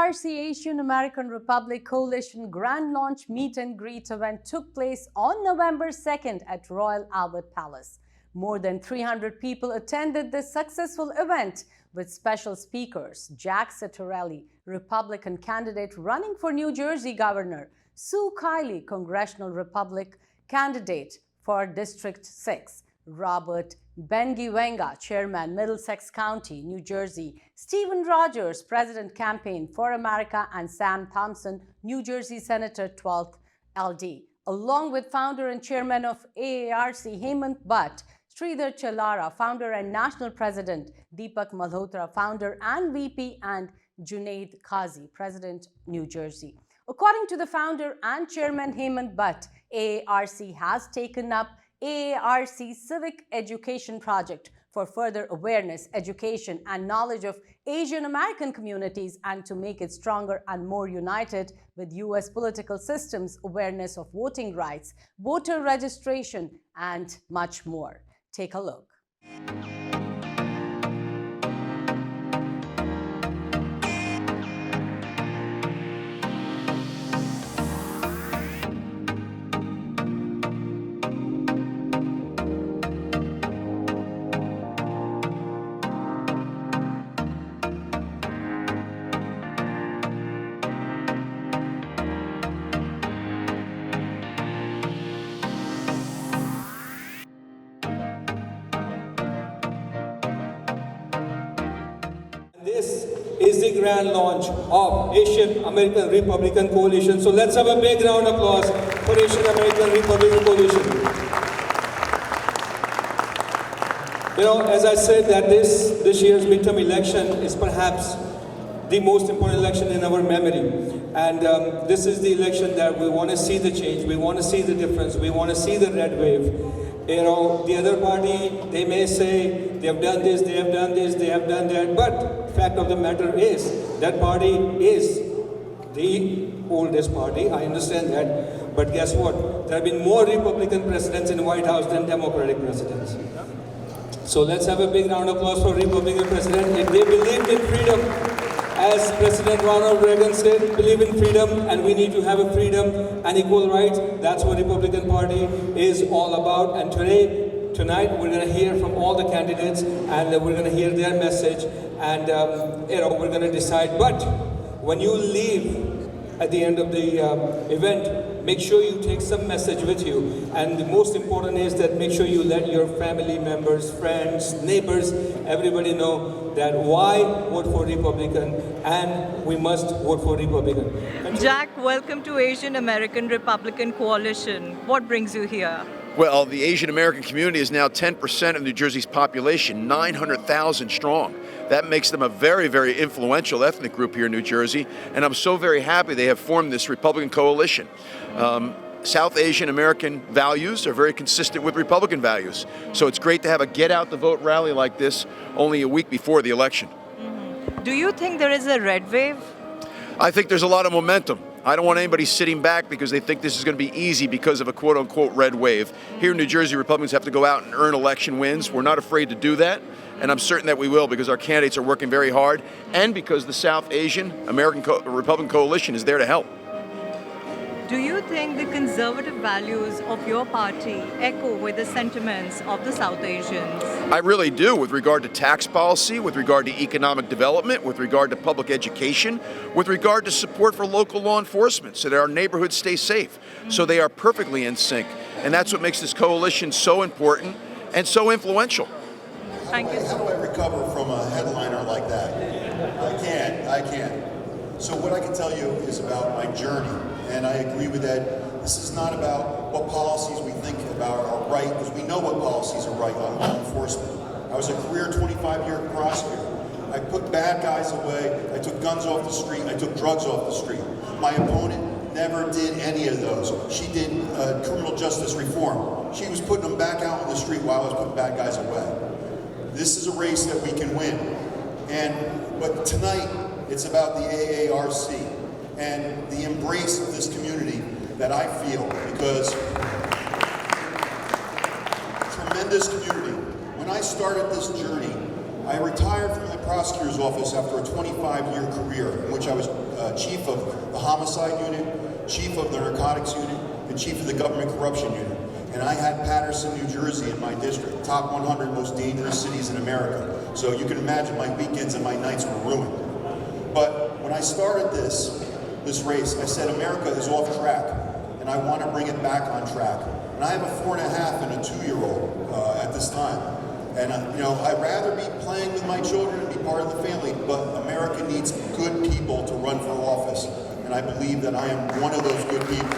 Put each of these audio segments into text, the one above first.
AARC-Asian American Republic Coalition Grand Launch Meet and Greet event took place on November 2nd at Royal Albert Palace. More than 300 people attended this successful event with special speakers Jack Ciattarelli, Republican candidate running for New Jersey governor, Sue Kiley, Congressional Republican candidate for District 6, Robert Bengiwenga, Chairman, Middlesex County, New Jersey, Stephen Rogers, President Campaign for America, and Sam Thompson, New Jersey Senator 12th LD, along with founder and chairman of AARC, Hemant Butt, Sridhar Challara, founder and national president, Deepak Malhotra, founder and VP, and Junaid Qazi, President, New Jersey. According to the founder and chairman Hemant Butt, AARC has taken up AARC Civic Education Project for further awareness, education, and knowledge of Asian American communities and to make it stronger and more united with U.S. political systems, awareness of voting rights, voter registration, and much more. Take a look. This is the grand launch of Asian American Republican Coalition. So let's have a big round of applause for Asian American Republican Coalition. You know, as I said, that this year's midterm election is perhaps the most important election in our memory. And this is the election that we want to see the change, we want to see the difference, we want to see the red wave. You know, the other party, they may say they have done this, they have done this, they have done that, but fact of the matter is that party is the oldest party, I understand that, but guess what? There have been more Republican presidents in the White House than Democratic presidents. So let's have a big round of applause for Republican president. If they believed in freedom, as President Ronald Reagan said, believe in freedom, and we need to have a freedom and equal rights. That's what Republican Party is all about. And tonight, we're going to hear from all the candidates, and we're going to hear their message, and we're going to decide. But when you leave at the end of the event, make sure you take some message with you. And the most important is that make sure you let your family members, friends, neighbors, everybody know that why vote for Republican, and we must vote for Republican. Jack, welcome to Asian American Republican Coalition. What brings you here? Well, the Asian American community is now 10% of New Jersey's population, 900,000 strong. That makes them a very, very influential ethnic group here in New Jersey, and I'm so very happy they have formed this Republican coalition. South Asian American values are very consistent with Republican values, so it's great to have a get-out-the-vote rally like this only a week before the election. Do you think there is a red wave? I think there's a lot of momentum. I don't want anybody sitting back because they think this is going to be easy because of a quote-unquote red wave. Here in New Jersey, Republicans have to go out and earn election wins. We're not afraid to do that, and I'm certain that we will because our candidates are working very hard and because the South Asian American Republican Coalition is there to help. Do you think the conservative values of your party echo with the sentiments of the South Asians? I really do, with regard to tax policy, with regard to economic development, with regard to public education, with regard to support for local law enforcement so that our neighborhoods stay safe. So they are perfectly in sync. And that's what makes this coalition so important and so influential. Thank you. How do I recover from a headliner like that? I can't. So what I can tell you is about my journey, and I agree with Ed. This is not about what policies we think about are right, because we know what policies are right on law enforcement. I was a career 25-year prosecutor. I put bad guys away, I took guns off the street, I took drugs off the street. My opponent never did any of those. She did criminal justice reform. She was putting them back out on the street while I was putting bad guys away. This is a race that we can win. But tonight, it's about the AARC and the embrace of this community that I feel, because tremendous community. When I started this journey, I retired from the prosecutor's office after a 25-year career in which I was chief of the homicide unit, chief of the narcotics unit, and chief of the government corruption unit. And I had Paterson, New Jersey in my district, top 100 most dangerous cities in America. So you can imagine my weekends and my nights were ruined. But when I started this race, I said America is off track, and I want to bring it back on track. And I have a 4.5 and a 2-year-old at this time. And I'd rather be playing with my children and be part of the family, but America needs good people to run for office. And I believe that I am one of those good people.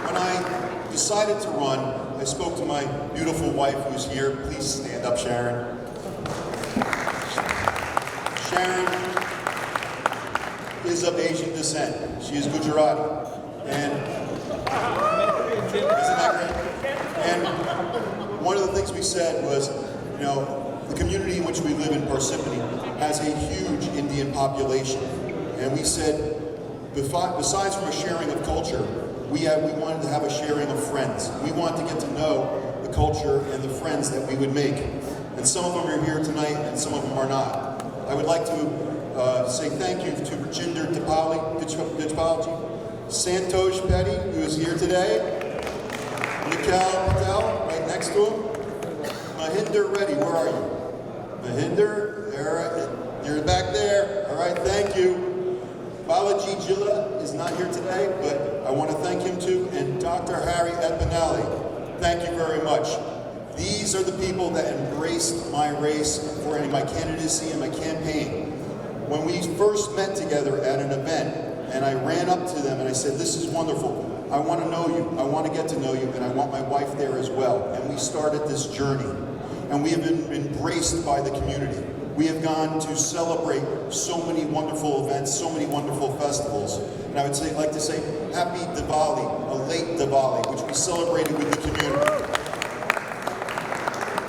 When I decided to run, I spoke to my beautiful wife who's here. Please stand up, Sharon. Sharon is of Asian descent. She is Gujarati. And isn't that great? And one of the things we said was, the community in which we live in Parsippany has a huge Indian population. And we said, besides from a sharing of culture, we wanted to have a sharing of friends. We wanted to get to know the culture and the friends that we would make. And some of them are here tonight, and some of them are not. I would like to say thank you to Rajinder Dipalji, Santosh Petty, who is here today, Nikhil Patel, right next to him, Mahinder Reddy, where are you? Mahinder, you're back there. All right, thank you. Balaji Jilla is not here today, but I want to thank him too, and Dr. Harry Edbanali, thank you very much. These are the people that embraced my race for my candidacy and my campaign. When we first met together at an event, and I ran up to them and I said, this is wonderful. I want to know you. I want to get to know you, and I want my wife there as well. And we started this journey, and we have been embraced by the community. We have gone to celebrate so many wonderful events, so many wonderful festivals. And I would like to say, Happy Diwali, a late Diwali, which we celebrated with the community.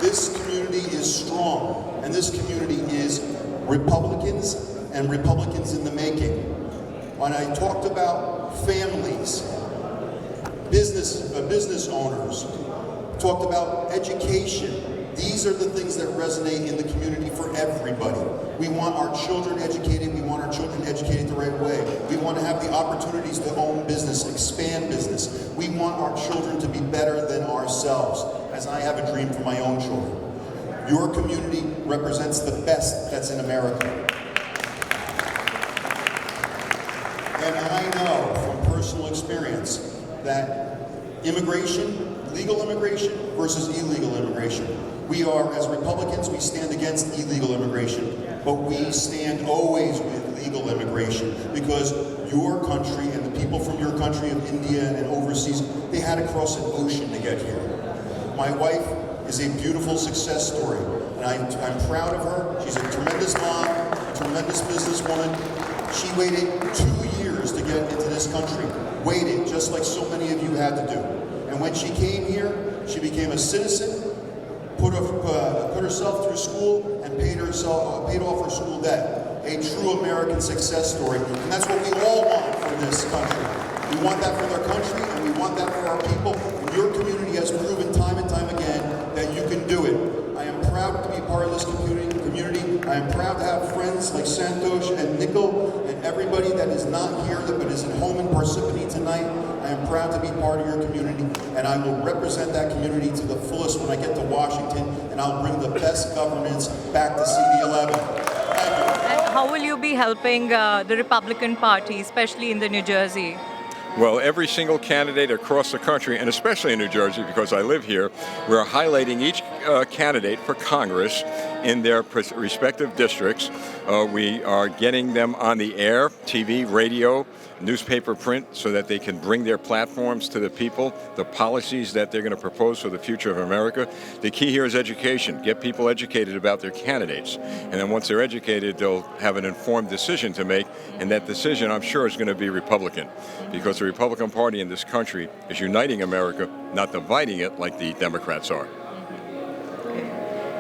This community is strong, and this community is Republicans and Republicans in the making. When I talked about families, business owners, talked about education, these are the things that resonate in the community for everybody. We want our children educated. We want our children educated the right way. We want to have the opportunities to own business, expand business. We want our children to be better than ourselves, as I have a dream for my own children. Your community represents the best that's in America. And I know from personal experience that immigration, legal immigration versus illegal immigration. We are, as Republicans, we stand against illegal immigration, but we stand always with legal immigration, because your country and the people from your country of India and overseas, they had to cross an ocean to get here. My wife is a beautiful success story, and I'm proud of her. She's a tremendous mom, a tremendous businesswoman. She waited 2 years to get into this country, waited just like so many of you had to do. And when she came here, she became a citizen, put herself through school, and paid off her school debt. A true American success story, and that's what we all want for this country. We want that for their country, and we want that for our people. And your community has proven time and time again that you can do it. I am proud to be part of this community. I am proud to have friends like Santosh and Nickel and everybody that is not here but is at home in Parsippany tonight. I am proud to be part of your community, and I will represent that community to the fullest when I get to Washington, and I'll bring the best governance back to CD11. Thank you. And how will you be helping the Republican Party, especially in the New Jersey? Well, every single candidate across the country, and especially in New Jersey because I live here, we're highlighting each candidate for Congress in their respective districts. We are getting them on the air, TV, radio, newspaper, print, so that they can bring their platforms to the people, the policies that they're going to propose for the future of America. The key here is education. Get people educated about their candidates. And then once they're educated, they'll have an informed decision to make, and that decision, I'm sure, is going to be Republican, because the Republican Party in this country is uniting America, not dividing it like the Democrats are.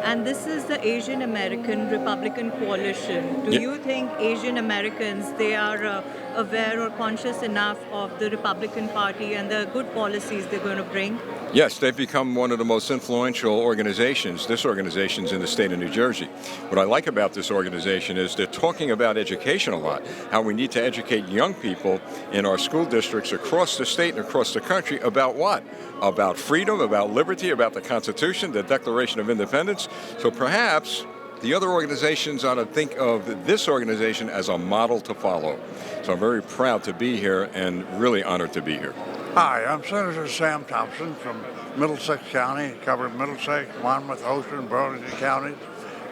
And this is the Asian American Republican Coalition. Do you think Asian Americans, they are aware or conscious enough of the Republican Party and the good policies they're going to bring? Yes, they've become one of the most influential organizations, this organization's in the state of New Jersey. What I like about this organization is they're talking about education a lot, how we need to educate young people in our school districts across the state and across the country about what? About freedom, about liberty, about the Constitution, the Declaration of Independence. So perhaps the other organizations ought to think of this organization as a model to follow. So I'm very proud to be here and really honored to be here. Hi, I'm Senator Sam Thompson from Middlesex County, covering Middlesex, Monmouth, Ocean, Burlington counties.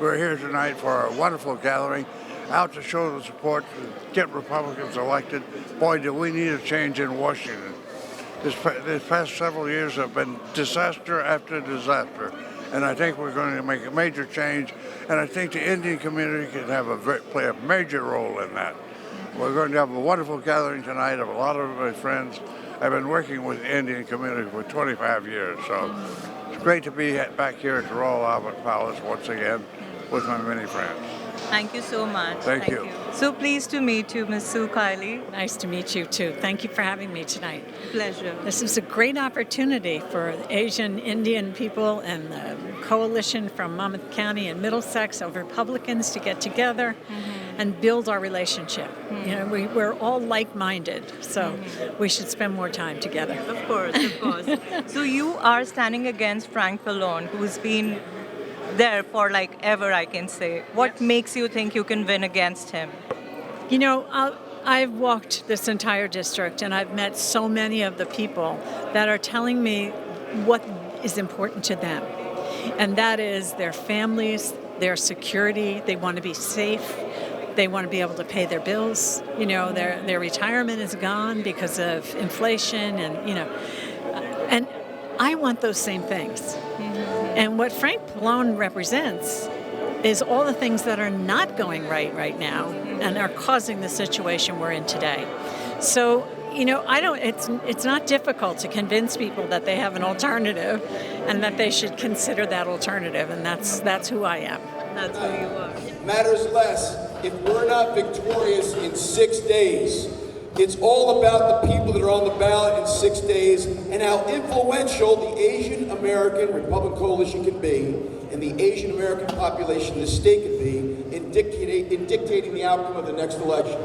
We're here tonight for a wonderful gathering, out to show the support to get Republicans elected. Boy, do we need a change in Washington. This past several years have been disaster after disaster, and I think we're going to make a major change, and I think the Indian community can play a major role in that. We're going to have a wonderful gathering tonight of a lot of my friends. I've been working with the Indian community for 25 years, so it's great to be back here at the Royal Albert Palace once again with my many friends. Thank you so much. Thank you. So pleased to meet you, Ms. Sue Kiley. Nice to meet you, too. Thank you for having me tonight. Pleasure. This is a great opportunity for Asian Indian people and the coalition from Monmouth County and Middlesex of Republicans to get together and build our relationship. You know, we're all like-minded, so we should spend more time together. Of course, of course. So you are standing against Frank Pallone, who's been there for like ever, I can say. What makes you think you can win against him? You know, I've walked this entire district and I've met so many of the people that are telling me what is important to them. And that is their families, their security. They want to be safe. They want to be able to pay their bills. You know, their retirement is gone because of inflation and, you know, and I want those same things. And what Frank Pallone represents is all the things that are not going right now and are causing the situation we're in today. So, you know, it's not difficult to convince people that they have an alternative and that they should consider that alternative, and that's who I am. That's who you are. Matters less if we're not victorious in 6 days. It's all about the people that are on the ballot in 6 days and how influential the Asian American Republican Coalition can be and the Asian American population in this state can be in dictating the outcome of the next election.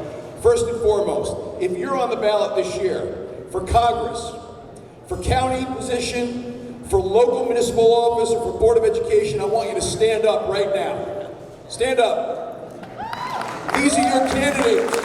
First and foremost, if you're on the ballot this year for Congress, for county position, for local municipal office, or for Board of Education, I want you to stand up right now. Stand up. These are your candidates.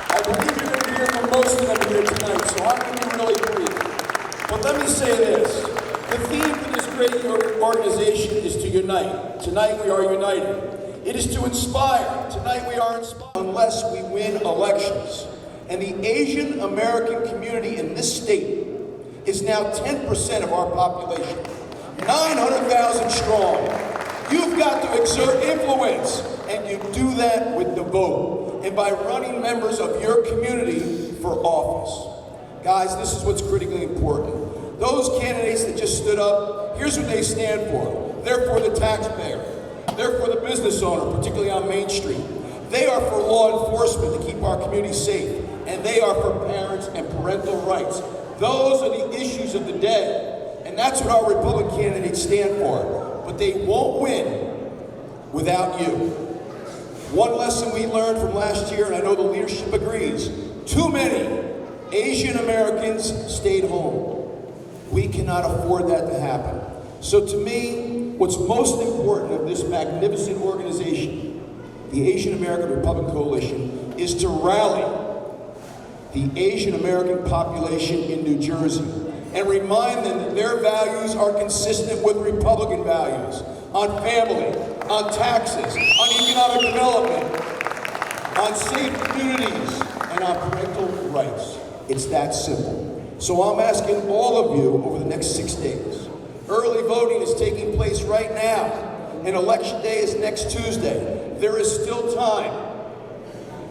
I believe you're going to hear from most of them here tonight, so I'm going to be really brief. But let me say this. The theme for this great organization is to unite. Tonight we are united. It is to inspire. Tonight we are inspired. Unless we win elections. And the Asian American community in this state is now 10% of our population. 900,000 strong. You've got to exert influence, and you do that with the vote and by running members of your community for office. Guys, this is what's critically important. Those candidates that just stood up, here's what they stand for. They're for the taxpayer. They're for the business owner, particularly on Main Street. They are for law enforcement to keep our community safe. And they are for parents and parental rights. Those are the issues of the day. And that's what our Republican candidates stand for. But they won't win without you. One lesson we learned from last year, and I know the leadership agrees, too many Asian Americans stayed home. We cannot afford that to happen. So to me, what's most important of this magnificent organization, the Asian American Republic Coalition, is to rally the Asian American population in New Jersey and remind them that their values are consistent with Republican values on family, on taxes, on economic development, on safe communities, and on parental rights. It's that simple. So I'm asking all of you over the next 6 days. Early voting is taking place right now, and Election Day is next Tuesday. There is still time.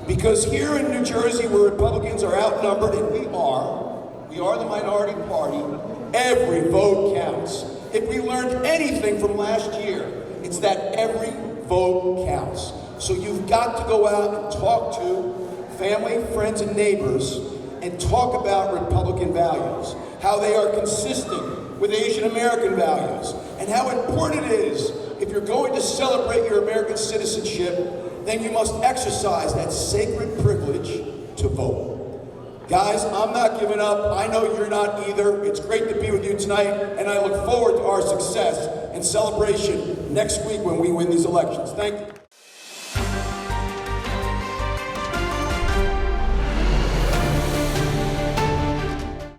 Because here in New Jersey, where Republicans are outnumbered, and we are the minority party, every vote counts. if we learned anything from last year, it's that every vote counts. So you've got to go out and talk to family, friends, and neighbors and talk about Republican values, how they are consistent with Asian American values, and how important it is, if you're going to celebrate your American citizenship, then you must exercise that sacred privilege to vote. Guys, I'm not giving up. I know you're not either. It's great to be with you tonight, and I look forward to our success and celebration next week when we win these elections. Thank you.